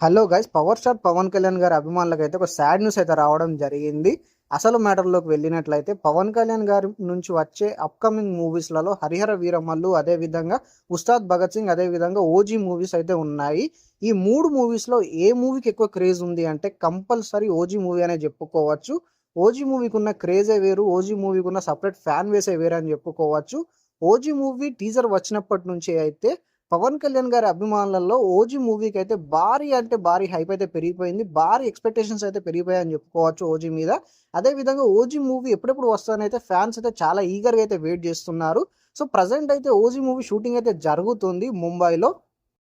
Hello guys, power star Pawan Kalyan గారి అభిమానులకు అయితే ఒక సాడ్ న్యూస్ అయితే రావడం జరిగింది. అసలు మ్యాటర్లోకి వెళ్ళినట్లయితే పవన్ కళ్యాణ్ గారి నుంచి వచ్చే అప్కమింగ్ మూవీస్లలో హరిహర వీరమల్లు, అదేవిధంగా ఉస్తాద్ భగత్ సింగ్, అదేవిధంగా ఓజీ మూవీస్ అయితే ఉన్నాయి. ఈ మూడు మూవీస్లో ఏ మూవీకి ఎక్కువ క్రేజ్ ఉంది అంటే కంపల్సరీ ఓజీ మూవీ అనే చెప్పుకోవచ్చు. ఓజీ మూవీకి ఉన్న క్రేజే వేరు, ఓజీ మూవీకి ఉన్న సపరేట్ ఫ్యాన్ వేసే వేరే అని చెప్పుకోవచ్చు. ఓజీ మూవీ టీజర్ వచ్చినప్పటి నుంచి అయితే పవన్ కళ్యాణ్ గారి అభిమానులలో ఓజీ మూవీకి అయితే భారీ అంటే భారీ హైప్ అయితే పెరిగిపోయింది. భారీ ఎక్స్పెక్టేషన్స్ అయితే పెరిగిపోయాయని చెప్పుకోవచ్చు ఓజీ మీద. అదేవిధంగా ఓజీ మూవీ ఎప్పుడెప్పుడు వస్తానని అయితే ఫ్యాన్స్ అయితే చాలా ఈగర్గా అయితే వెయిట్ చేస్తున్నారు. సో ప్రజెంట్ అయితే ఓజీ మూవీ షూటింగ్ అయితే జరుగుతుంది ముంబైలో.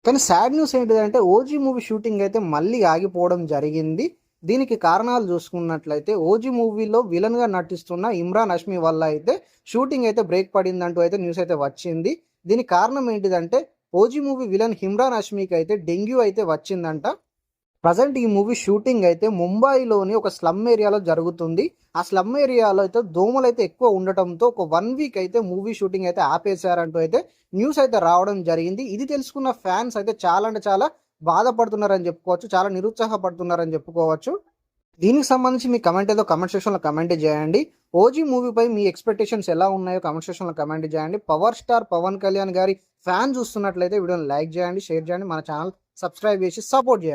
కానీ సాడ్ న్యూస్ ఏంటిదంటే ఓజీ మూవీ షూటింగ్ అయితే మళ్ళీ ఆగిపోవడం జరిగింది. దీనికి కారణాలు చూసుకున్నట్లయితే ఓజీ మూవీలో విలన్గా నటిస్తున్న ఇమ్రాన్ హష్మీ వల్ల అయితే షూటింగ్ అయితే బ్రేక్ పడిందంటూ అయితే న్యూస్ అయితే వచ్చింది. దీనికి కారణం ఏంటిదంటే ఓజీ మూవీ విలన్ ఇమ్రాన్ హష్మీకి అయితే డెంగ్యూ అయితే వచ్చిందంట. ప్రజెంట్ ఈ మూవీ షూటింగ్ అయితే ముంబైలోని ఒక స్లమ్ ఏరియాలో జరుగుతుంది. ఆ స్లమ్ ఏరియాలో అయితే దోమలు అయితే ఎక్కువ ఉండటంతో ఒక 1 వీక్ అయితే మూవీ షూటింగ్ అయితే ఆపేశారంటూ అయితే న్యూస్ అయితే రావడం జరిగింది. ఇది తెలుసుకున్న ఫ్యాన్స్ అయితే చాలా అంటే చాలా బాధపడుతున్నారని చెప్పుకోవచ్చు, చాలా నిరుత్సాహపడుతున్నారని చెప్పుకోవచ్చు. దీనికి సంబంధించి మీ కమెంట్ ఏదో కమెంట్ సెక్షన్లో కమెంట్ చేయండి. ఓజీ మూవీపై మీ ఎక్స్పెక్టేషన్స్ ఎలా ఉన్నాయో కమెంట్ సెక్షన్లో కమెంట్ చేయండి. పవర్ స్టార్ పవన్ కళ్యాణ్ గారి ఫ్యాన్ చూస్తున్నట్లయితే వీడియోని లైక్ చేయండి, షేర్ చేయండి, మన ఛానల్ సబ్స్క్రైబ్ చేసి సపోర్ట్ చేయండి.